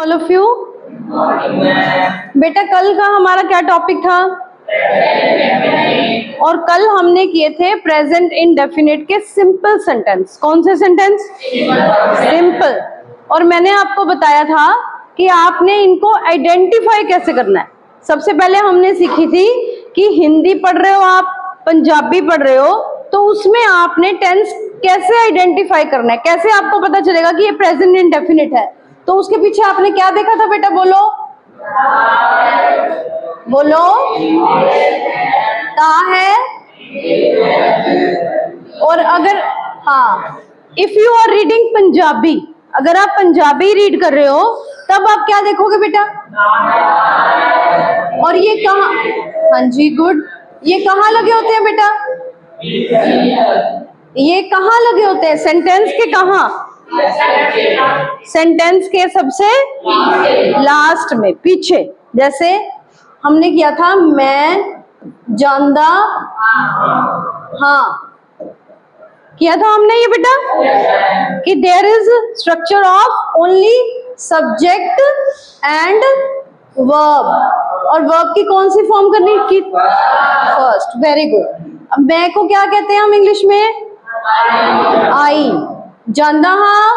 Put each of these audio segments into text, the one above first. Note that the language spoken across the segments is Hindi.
All of you. बेटा कल का हमारा क्या टॉपिक था? और कल हमने किए थे प्रेजेंट इंडेफिनिट के सिंपल सेंटेंस। कौन से सेंटेंस? सिंपल। और मैंने आपको बताया था कि आपने इनको आइडेंटिफाई कैसे करना है। सबसे पहले हमने सीखी थी कि हिंदी पढ़ रहे हो आप, पंजाबी पढ़ रहे हो, तो उसमें आपने टेंस कैसे आइडेंटिफाई करना है, कैसे आपको पता चलेगा कि ये प्रेजेंट इंडेफिनिट है। तो उसके पीछे आपने क्या देखा था बेटा? बोलो बोलो। ता है। और अगर if you are reading Punjabi, अगर आप पंजाबी रीड कर रहे हो तब आप क्या देखोगे बेटा? और ये कहाँ? हाँ जी, गुड। ये कहाँ लगे होते हैं बेटा? ये कहाँ लगे होते हैं? सेंटेंस के कहाँ? सेंटेंस के सबसे लास्ट में, पीछे। जैसे हमने किया था, मैं जानदा हाँ, किया था हमने ये बेटा कि there is structure of only subject and verb. और वर्ब की कौन सी फॉर्म करनी की? फर्स्ट। Very good. अब मैं को क्या कहते हैं हम इंग्लिश में? आई। जानदा हाँ।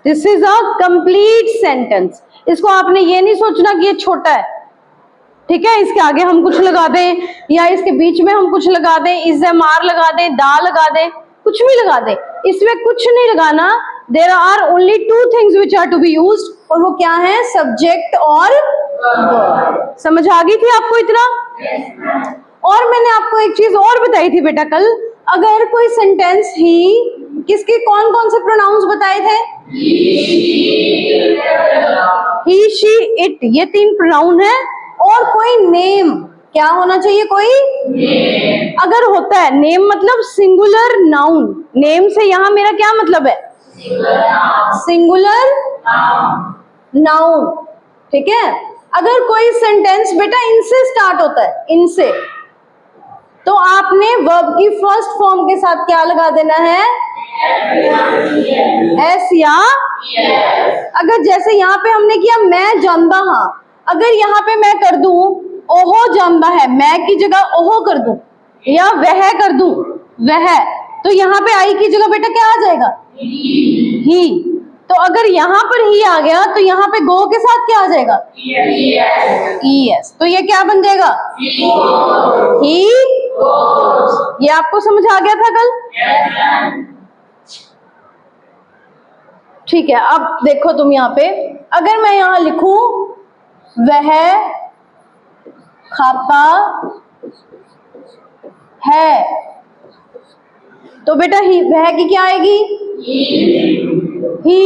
This is a complete sentence. इसको आपने ये नहीं सोचना कि ये छोटा है, ठीक है? इसके आगे हम कुछ लगा दें या इसके बीच में हम कुछ लगा दें, इसे मार लगा दें, दा लगा दें, कुछ भी लगा दें, इसमें कुछ नहीं लगाना। There are only two things which are to be used, और वो क्या है? सब्जेक्ट और वर्ब। समझ आ गई थी आपको इतना? और मैंने आपको एक चीज और बताई थी बेटा कल, अगर कोई सेंटेंस ही, किसके कौन कौन से प्रोनाउंस बताए थे? ही, शी, इट, ये 3 प्रोनाउन है। और कोई नेम क्या होना चाहिए? कोई नेम अगर होता है, नेम मतलब सिंगुलर नाउन। नेम से यहां मेरा क्या मतलब है? सिंगुलर नाउन, ठीक है? अगर कोई सेंटेंस बेटा इनसे स्टार्ट होता है, इनसे, तो आपने वर्ब की फर्स्ट फॉर्म के साथ क्या लगा देना है? एस या अगर जैसे यहाँ पे हमने किया मैं जानदा हाँ, अगर यहाँ पे मैं कर दूं ओहो जानदा है, मैं की जगह ओहो कर दूं या वह कर दूं वह, तो यहाँ पे आई की जगह बेटा क्या आ जाएगा? ही। तो अगर यहाँ पर ही आ गया तो यहाँ पे गो के साथ क्या आ जाएगा? ईएस। तो ये क्या बन जाएगा? ही। ये आपको समझ आ गया था कल? ठीक है। अब देखो तुम यहाँ पे, अगर मैं यहाँ लिखूं वह खाता है, तो बेटा ही, वह की क्या आएगी? ही।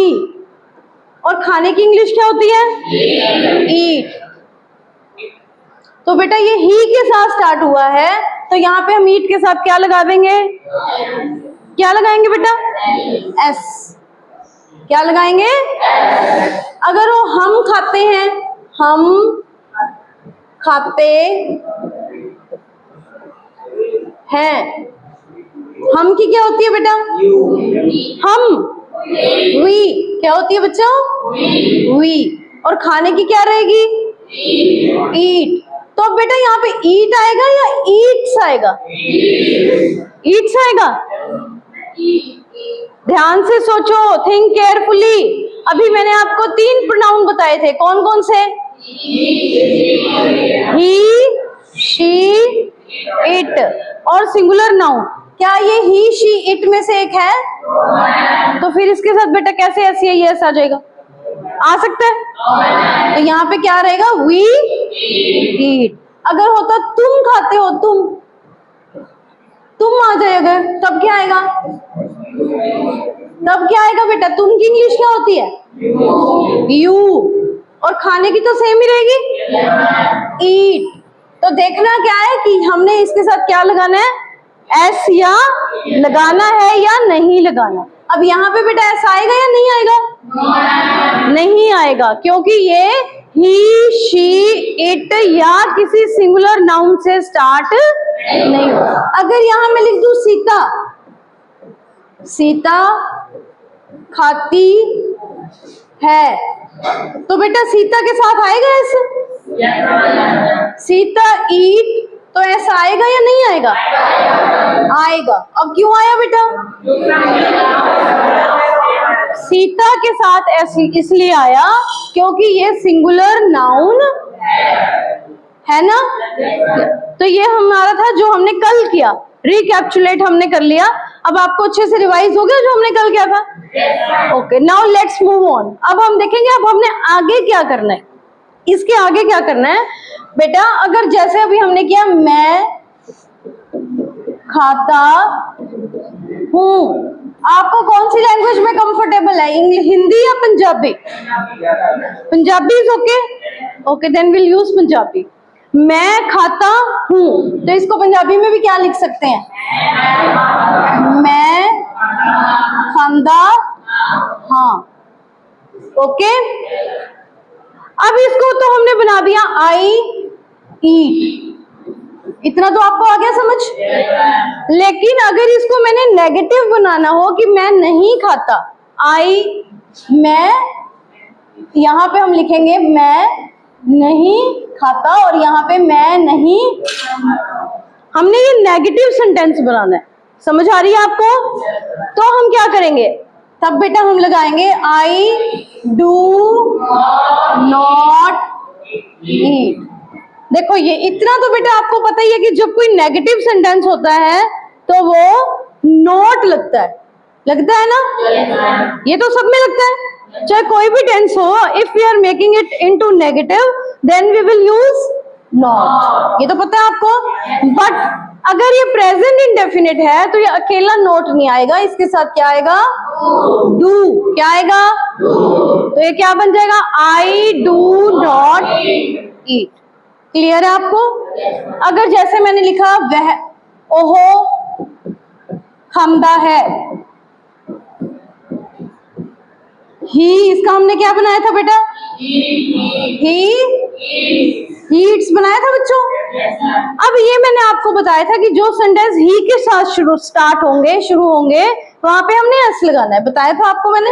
और खाने की इंग्लिश क्या होती है? ईट। तो बेटा ये ही के साथ स्टार्ट हुआ है, तो यहाँ पे हम ईट के साथ क्या लगा देंगे? क्या लगाएंगे बेटा? एस। क्या लगाएंगे? अगर वो हम खाते हैं, हम खाते हैं, हम की क्या होती है बेटा? हम। वी क्या होती है बच्चों? वी। और खाने की क्या रहेगी? ईट। तो अब बेटा यहाँ पे ईट आएगा या ईट्स आएगा? ईट्स आएगा। ध्यान से सोचो, थिंक केयरफुली। अभी मैंने आपको 3 प्रोनाउन बताए थे, कौन कौन से? ही, शी, इट। और सिंगुलर नाउन, क्या ये ही, शी, इट में से एक है? तो फिर इसके साथ बेटा कैसे ऐसी है, यस आ जाएगा? आ सकता है। तो यहाँ पे क्या रहेगा? We eat. अगर होता तुम खाते हो, तुम आ जाए अगर, तब क्या आएगा? तब क्या आएगा बेटा? तुम की इंग्लिश क्या होती है? यू। और खाने की तो सेम ही रहेगी, ईट। तो देखना क्या है कि हमने इसके साथ क्या लगाना है? एस या लगाना है या नहीं लगाना। अब यहाँ पे बेटा एस आएगा या नहीं आएगा? नहीं आएगा, क्योंकि ये ही, शी, इट या किसी सिंगुलर नाउन से स्टार्ट नहीं होगा। अगर यहाँ मैं लिख दूं सीता, सीता खाती है। तो बेटा सीता के साथ आएगा ऐसे? सीता ईट, तो ऐसा आएगा या नहीं आएगा? आएगा। अब क्यों आया बेटा? सीता के साथ ऐसे इसलिए आया क्योंकि ये सिंगुलर नाउन है ना। तो ये हमारा था जो हमने कल किया, रिकैप्चुलेट हमने कर लिया। अब आपको अच्छे से रिवाइज हो गया जो हमने कल किया था? Okay, now let's move on. अब हम देखेंगे अब हमने आगे क्या करना है, इसके आगे क्या करना है बेटा। अगर जैसे अभी हमने किया मैं खाता हूँ, आपको कौन सी लैंग्वेज में कंफर्टेबल है, इंग्लिश, हिंदी या Punjabi? Punjabi is okay. Okay, then will use Punjabi. मैं खाता हूँ, तो इसको पंजाबी में भी क्या लिख सकते हैं? मैं खांदा हाँ। ओके, अब इसको तो हमने बना दिया आई ईट, इतना तो आपको आ गया समझ। लेकिन अगर इसको मैंने नेगेटिव बनाना हो कि मैं नहीं खाता, मैं, यहाँ पे हम लिखेंगे मैं नहीं खाता और यहाँ पे मैं नहीं, हमने ये नेगेटिव सेंटेंस बनाना है। समझ आ रही है आपको? तो हम क्या करेंगे तब बेटा, हम लगाएंगे आई डू नॉट ईट। देखो ये इतना तो बेटा आपको पता ही है कि जब कोई नेगेटिव सेंटेंस होता है तो वो नॉट लगता है ना। ये तो सब में लगता है, चाहे कोई भी टेंस हो। If we are making it into negative then we will use not, ये तो पता है आपको। बट अगर ये प्रेजेंट इंडेफिनिट है तो ये अकेला नॉट नहीं आएगा, इसके साथ क्या आएगा? डू। क्या आएगा? तो ये क्या बन जाएगा? आई डू नॉट ईट। क्लियर है आपको? अगर जैसे मैंने लिखा वह ओहो खांदा है, ही, इसका हमने क्या बनाया था बेटा? ही ईट्स बनाया था बच्चों। अब ये मैंने आपको बताया था कि जो सेंटेंस ही के साथ शुरू होंगे वहां पे हमने एस लगाना है, बताया था आपको मैंने।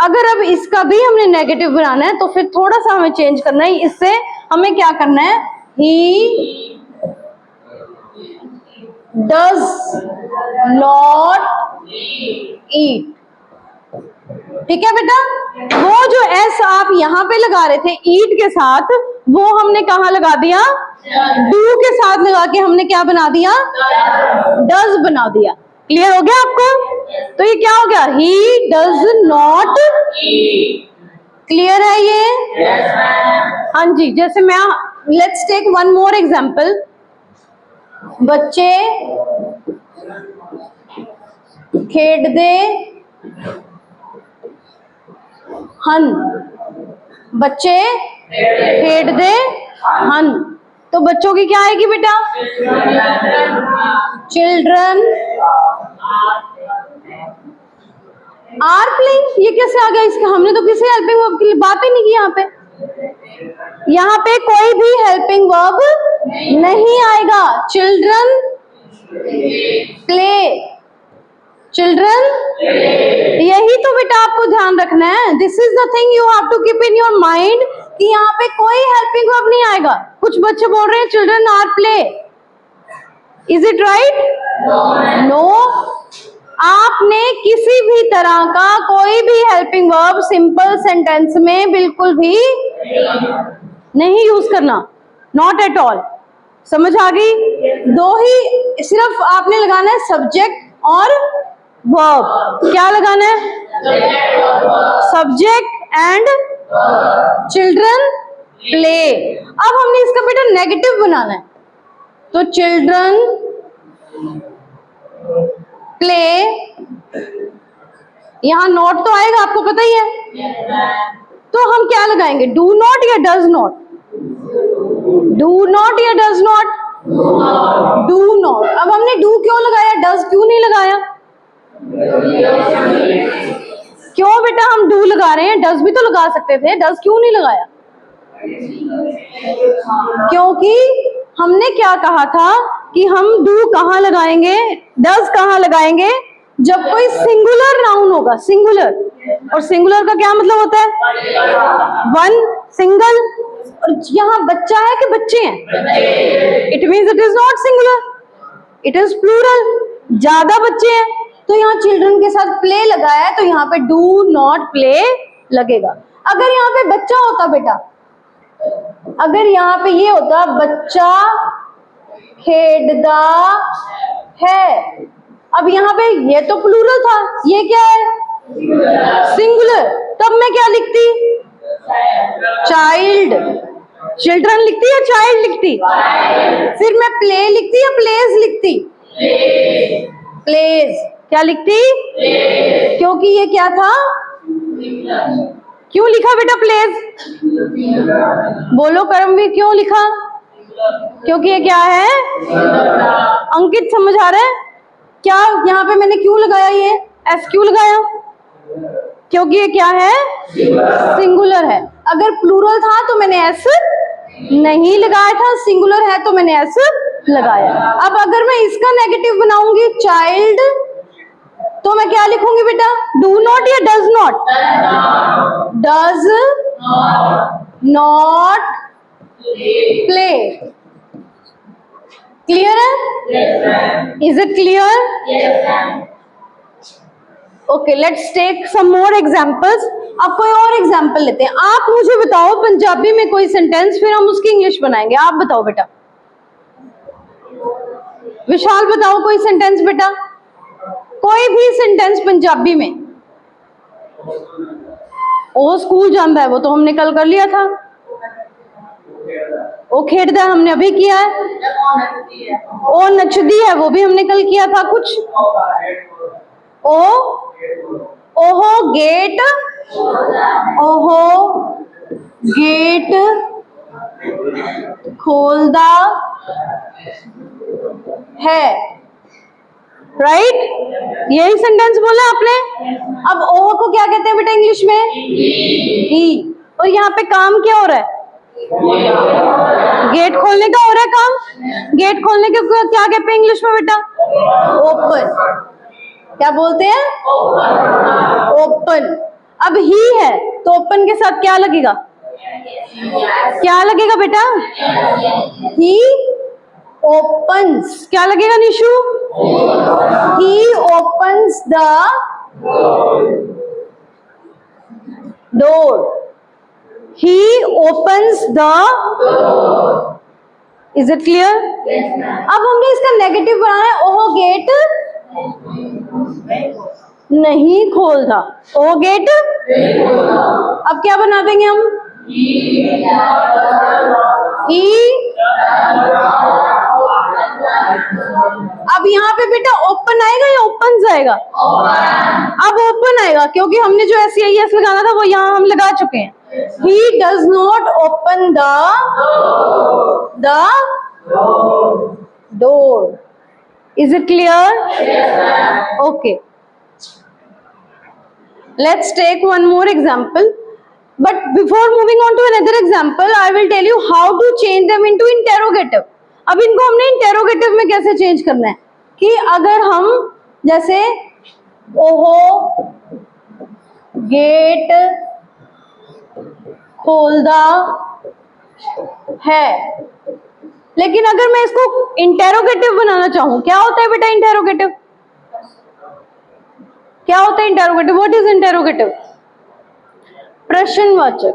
अगर अब इसका भी हमने नेगेटिव बनाना है तो फिर थोड़ा सा हमें चेंज करना है, इससे हमें क्या करना है? He does not eat. ठीक है बेटा, वो जो एस आप यहाँ पे लगा रहे थे ईट के साथ, वो हमने कहाँ लगा दिया? डू के साथ लगा के हमने क्या बना दिया? डज बना दिया। क्लियर हो गया आपको? तो ये क्या हो गया? He does not. क्लियर है ये? हाँ जी। जैसे मैं, let's take one more example. बच्चे खेडदे हन, बच्चे खेडदे हन, तो बच्चों की क्या आएगी बेटा? Children are playing. ये कैसे आ गया? इसका हमने तो किसी हेल्पिंग वर्ब की बात ही नहीं की। यहाँ पे कोई भी हेल्पिंग वर्ब नहीं आएगा। चिल्ड्रन प्ले, चिल्ड्रन, यही तो बेटा आपको ध्यान रखना है। This is the thing you have to keep in your mind कि यहाँ पे कोई हेल्पिंग वर्ब नहीं आएगा। कुछ बच्चे बोल रहे हैं children are play, is it right? No, आपने किसी भी तरह का कोई भी हेल्पिंग वर्ब सिंपल सेंटेंस में बिल्कुल भी नहीं यूज करना, नॉट एट ऑल। समझ आ गई? दो ही सिर्फ आपने लगाना है, सब्जेक्ट और वर्ब। क्या लगाना है? Subject and children play. अब हमने इसका बेटा नेगेटिव बनाना है, तो चिल्ड्रन प्ले, यहां नॉट तो आएगा, आपको पता ही है। तो हम क्या लगाएंगे? डू नॉट या डज नॉट? डू नॉट या डज नॉट? Do not. अब हमने डू क्यों लगाया, डज क्यों नहीं लगाया? क्यों बेटा हम डू लगा रहे हैं? डज भी तो लगा सकते थे, डज क्यों नहीं लगाया? क्योंकि हमने क्या कहा था कि हम डू कहाँ लगाएंगे, डज कहाँ लगाएंगे? जब कोई सिंगुलर नाउन होगा, सिंगुलर, और सिंगुलर का क्या मतलब होता है? One, single. और यहाँ बच्चा है कि बच्चे हैं? It means it is not singular, it is plural, ज्यादा बच्चे हैं। तो यहाँ चिल्ड्रन के साथ प्ले लगाया है, तो यहाँ पे डू नॉट प्ले लगेगा। अगर यहाँ पे बच्चा होता बेटा, अगर यहाँ पे ये होता बच्चा खेडदा है, अब यहाँ पे ये तो प्लूरल था, ये क्या है? सिंगुलर। तब मैं क्या लिखती? चाइल्ड, चिल्ड्रन लिखती या चाइल्ड लिखती? फिर मैं प्ले लिखती या प्लेज लिखती? प्लेज। क्या लिखती? क्योंकि ये क्या था? क्यों लिखा बेटा प्लेज? बोलो कर्मवीर, क्यों लिखा? क्योंकि ये क्या है? अंकित समझ आ रहा है क्या? यहाँ पे मैंने क्यों लगाया, ये एस क्यों लगाया? क्योंकि ये क्या है? सिंगुलर है। अगर प्लूरल था तो मैंने एस नहीं लगाया था, सिंगुलर है तो मैंने एस लगाया। अब अगर मैं इसका नेगेटिव बनाऊंगी चाइल्ड, तो मैं क्या लिखूंगी बेटा? डू नॉट या does not? Does not play. Clear है? Is it clear? Okay, let's take some more examples. अब कोई और एग्जांपल लेते हैं। आप मुझे बताओ पंजाबी में कोई सेंटेंस, फिर हम उसकी इंग्लिश बनाएंगे। आप बताओ बेटा। विशाल बताओ कोई सेंटेंस बेटा, कोई भी सेंटेंस पंजाबी में। वो स्कूल जाता है, वो तो हमने कल कर लिया था। वो खेड़दा है, हमने अभी किया है। वो नचदी है, वो भी हमने कल किया था। कुछ ओहो गेट, ओहो गेट खोलदा है, राइट? यही सेंटेंस बोला आपने। अब ओह को क्या कहते हैं बेटा इंग्लिश में? ही। और यहाँ पे काम क्या हो रहा है? गेट खोलने का हो रहा है काम। गेट खोलने के क्या कहते हैं इंग्लिश में बेटा? ओपन। क्या बोलते हैं? ओपन। अब ही है तो ओपन के साथ क्या लगेगा? क्या लगेगा बेटा? ही opens। क्या लगेगा Nishu? He opens the door। He opens the door। Is it clear? अब हमने इसका नेगेटिव बनाना है। ओह गेट नहीं खोलता, ओह गेट। अब क्या बना देंगे हम? ही। अब यहाँ पे बेटा ओपन आएगा या ओपन जाएगा? अब ओपन आएगा, क्योंकि हमने जो SEIS लगाना था वो यहाँ हम लगा चुके हैं। He does not open the door। Is it clear? Okay. Let's take one more example. But before moving on to another example, I will tell you how to change them into interrogative। अब इनको हमने interrogative में कैसे change करना है कि अगर हम जैसे ओहो गेट खोलदा है, लेकिन अगर मैं इसको interrogative बनाना चाहूं, क्या होता है बेटा interrogative? क्या होता है interrogative? What is interrogative? प्रश्नवाचक।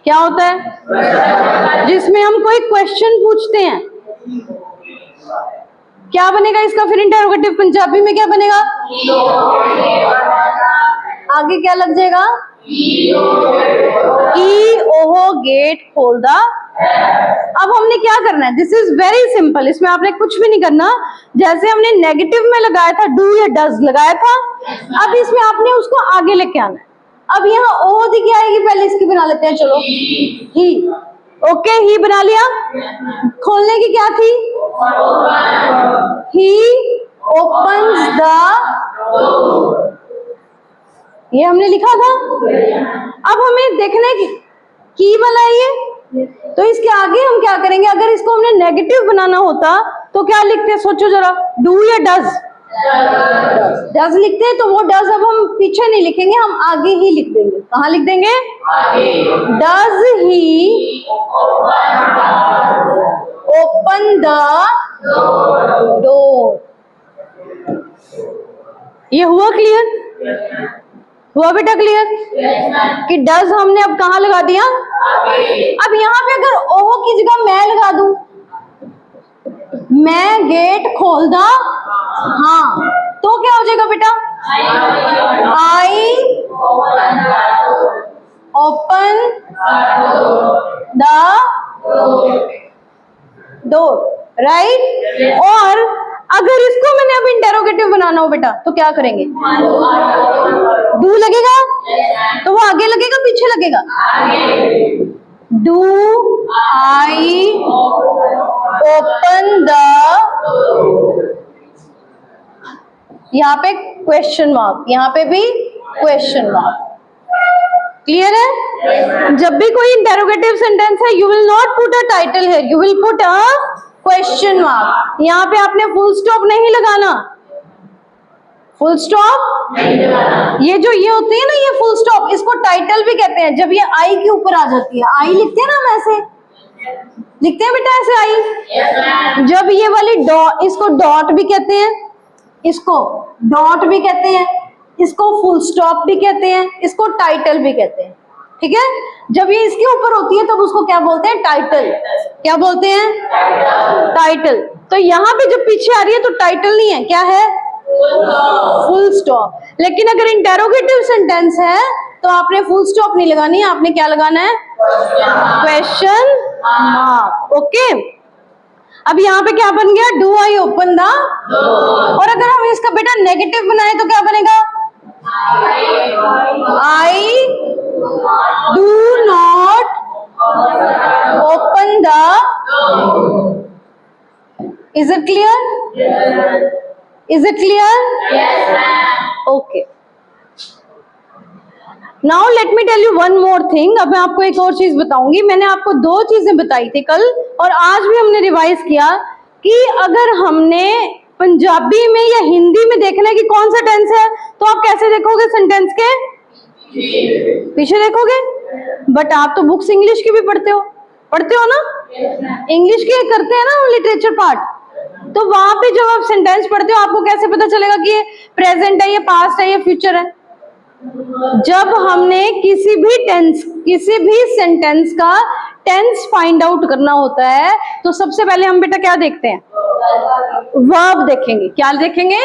क्या होता है? जिसमें हम कोई क्वेश्चन पूछते हैं। क्या बनेगा इसका फिर इंटरोगेटिव पंजाबी में? क्या बनेगा? आगे क्या लग जाएगा? कि ओहो गेट खोलदा। अब हमने क्या करना है? This is very simple. इसमें आपने कुछ भी नहीं करना। जैसे हमने नेगेटिव में लगाया था डू या डज लगाया था, अब इसमें आपने उसको आगे लेके आना है। अब यहाँ ओ दिख आएगी, पहले इसकी बना लेते हैं। चलो ही। ओके, ही बना लिया। खोलने की क्या थी? ही ओपन्स द, ये हमने लिखा था। अब हमें देखना है की वाला ये, तो इसके आगे हम क्या करेंगे? अगर इसको हमने नेगेटिव बनाना होता तो क्या लिखते? सोचो जरा, डू या डज? डज लिखते हैं, तो वो डज अब हम पीछे नहीं लिखेंगे, हम आगे ही लिख देंगे। कहाँ लिख देंगे? Does he open the door. ये हुआ क्लियर? हुआ बेटा क्लियर? कि डज हमने अब कहाँ लगा दिया? अब यहाँ पे अगर ओह की जगह मैं लगा दूं, मैं गेट खोल दा, हाँ, तो क्या हो जाएगा बेटा? I open the door, right? और अगर इसको मैंने अब इंटेरोगेटिव बनाना हो बेटा, तो क्या करेंगे? डू लगेगा, तो वो आगे लगेगा पीछे लगेगा? डू आई ओपन द, यहाँ पे क्वेश्चन मार्क, यहाँ पे भी क्वेश्चन मार्क। क्लियर है? जब भी कोई इंटेरोगेटिव सेंटेंस है, you will not put a title है, you will put a question mark. यहाँ पे आपने फुल स्टॉप नहीं लगाना, फुल स्टॉप नहीं लगाना। ये जो ये होती है ना, ये फुल स्टॉप, इसको टाइटल भी कहते हैं। जब ये आई के ऊपर आ जाती है, आई लिखते हैं ना हम ऐसे लिखते हैं बेटा, ऐसे आई। जब ये वाली डॉट, इसको डॉट भी कहते हैं, इसको डॉट भी कहते हैं, इसको फुल स्टॉप भी कहते हैं, इसको टाइटल भी कहते हैं, ठीक है? जब ये इसके ऊपर होती है तब उसको क्या बोलते हैं? टाइटल। क्या बोलते हैं? टाइटल। तो यहाँ पे जब पीछे आ रही है तो टाइटल नहीं है, क्या है? Full stop. लेकिन अगर इंटेरोगेटिव सेंटेंस है तो आपने फुल स्टॉप नहीं लगानी है, आपने क्या लगाना है? Question mark. ओके, अब यहाँ पे क्या बन गया? डू आई ओपन द, और अगर हम इसका बेटा नेगेटिव बनाए तो क्या बनेगा? I do not open the. Is it clear? Is it clear? Okay, now let me tell you one more thing. अब मैं आपको एक और चीज बताऊंगी। मैंने आपको दो चीजें बताई थी कल, और आज भी हमने रिवाइज किया कि अगर हमने पंजाबी में या हिंदी में देखना है कि कौन सा टेंस है, तो आप कैसे देखोगे? सेंटेंस के पीछे देखोगे। बट आप तो बुक्स इंग्लिश की भी पढ़ते हो ना? इंग्लिश के करते हैं ना लिटरेचर पार्ट, तो वहां पे जब आप सेंटेंस पढ़ते हो आपको कैसे पता चलेगा कि ये प्रेजेंट है, ये पास्ट है, ये फ्यूचर है? जब हमने किसी भी सेंटेंस का टेंस फाइंड आउट करना होता है तो सबसे पहले हम बेटा क्या देखते हैं? वर्ब देखेंगे। क्या देखेंगे?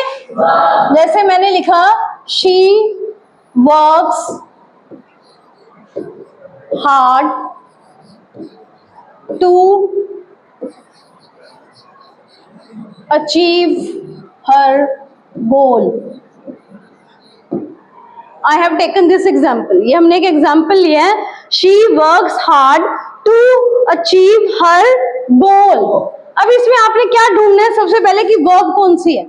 जैसे मैंने लिखा she works hard to achieve her goal. I have taken this example. ये हमने एक एग्जाम्पल लिया है, she works hard to achieve her goal। अब इसमें आपने क्या ढूंढना है सबसे पहले कि वर्ब कौन सी है?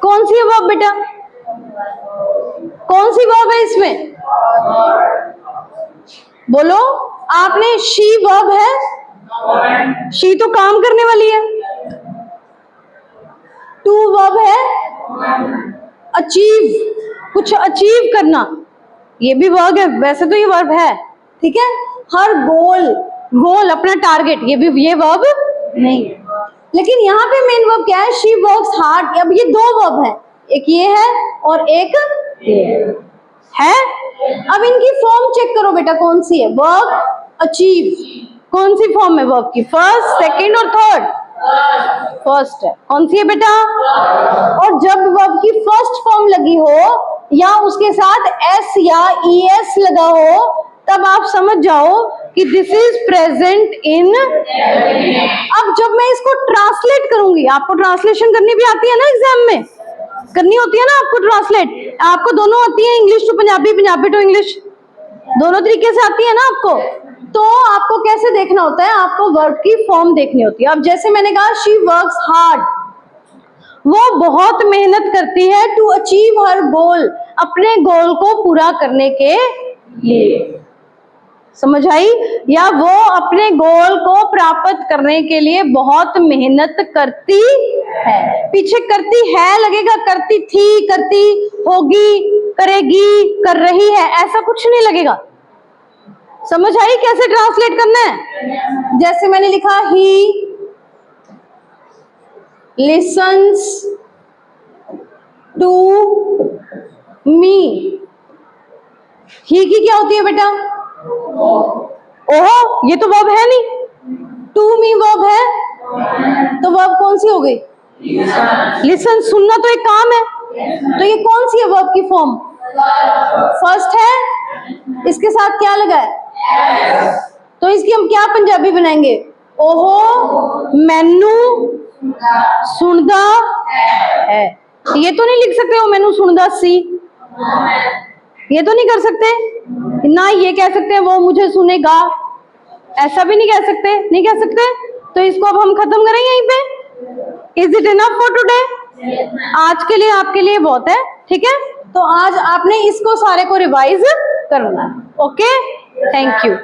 कौन सी है वर्ब बेटा? कौन सी वर्ब है इसमें? बोलो, आपने she वर्ब है, she तो काम करने वाली है, to वर्ब है, अचीव कुछ अचीव करना, ये भी वर्ब है, वैसे तो ये वर्ब है, ठीक है? हर गोल अपना टारगेट, ये वर्ब नहीं है। लेकिन यहाँ पे मेन वर्ब क्या है? She works hard. अब ये दो वर्ब है, एक ये है और एक है। अब इनकी फॉर्म चेक करो बेटा, कौन सी है? वर्ब अचीव कौन सी फॉर्म है वर्ब की? फर्स्ट, सेकंड और थर्ड? फर्स्ट है। कौन सी है बेटा? और जब वर्ब की फर्स्ट फॉर्म लगी हो या उसके साथ एस या ईएस लगा हो, तब आप समझ जाओ कि दिस इज प्रेजेंट इन। अब जब मैं इसको ट्रांसलेट करूंगी, आपको ट्रांसलेशन करनी भी आती है ना, एग्जाम में करनी होती है ना आपको ट्रांसलेट। आपको दोनों आती है, English to Punjabi, Punjabi to English, दोनों तरीके से आती है ना आपको। तो आपको कैसे देखना होता है? आपको वर्ब की फॉर्म देखनी होती है। अब जैसे मैंने कहा शी वर्क्स हार्ड, वो बहुत मेहनत करती है, टू अचीव हर गोल, अपने गोल को पूरा करने के लिए। समझ आई? या वो अपने गोल को प्राप्त करने के लिए बहुत मेहनत करती है। पीछे करती है लगेगा, करती थी, करती होगी, करेगी, कर रही है, ऐसा कुछ नहीं लगेगा। समझ आई कैसे ट्रांसलेट करना है? जैसे मैंने लिखा ही लिसन्स टू मी। ही की क्या होती है बेटा? ओहो, ये तो वर्ब है नहीं, टू मी वर्ब है, तो वर्ब कौन सी हो गई? लिसन। सुनना तो एक काम है, तो ये कौन सी है वर्ब की फॉर्म? फर्स्ट है, इसके साथ क्या लगा है? तो इसकी हम क्या पंजाबी बनाएंगे? ओहो मैनू सुनदा है। ये तो नहीं लिख सकते हो मैनू सुनदा सी, ये तो नहीं कर सकते ना। ये कह सकते हैं वो मुझे सुनेगा, ऐसा भी नहीं कह सकते, नहीं कह सकते। तो इसको अब हम खत्म करें यहीं पे। Is it enough for today? आज के लिए आपके लिए बहुत है, ठीक है। तो आज आपने इसको सारे को रिवाइज करना है। Okay, thank you.